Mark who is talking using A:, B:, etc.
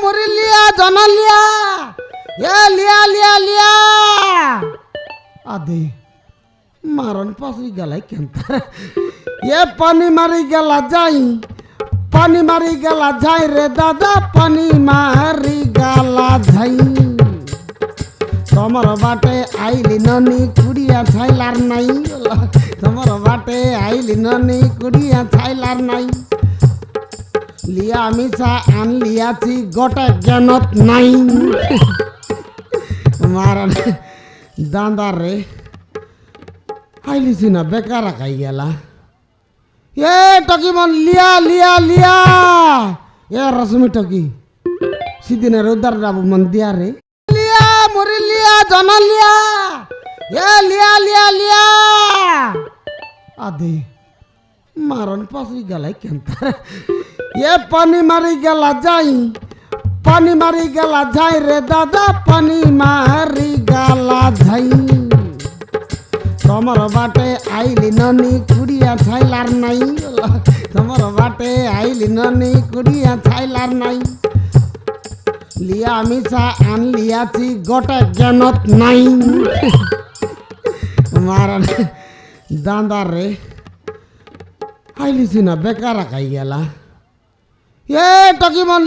A: মুড়ি লিয়া জনা লিয়া এ লিয়া লিয়া লিয়া আদে মারন পাশি গেলাই কেন এ পানি মারি গেলা যাই পানি মারি গেলা যাই রে দাদা পানি মারি গেলা যাই তোমার বাটে আইলি ননি কুড়িয়া ছাইলার নাই তোমার বাটে আইলি ননি কুড়িয়া ছাইলার নাই লিয়া মিছা আনলিয়াছি গোটা জ্ঞানত নাই মারান দাঁদার রে আইলিছি না বেকার খাই গেলা এ টকি মন লিয়া লিয়া লিয়া এ রশ্মি টকি সিদিনের উদ্ধার যাবো মন দিয়া রে লিয়া মুড়ি লিয়া জনা লিয়া এ লিয়া লিয়া লিয়া আদে মারন পাশি গেলাই কেন এ পানি মারি গেলা যাই পানি মারি গেলা যাই রে দাদা পানি মারি গেলা যাই তোমার বাটে আইলি ননি কুড়িয়া ছাইলার নাই তোমার বাটে আইলি ননি কুড়িয়া ছাইলার নাই লিয়া মিছা আনলিয়াছি গোটা জ্ঞানত নাই মারান দাঁদার রে আইলিছি না বেকার খাই গেলা এ টকি মন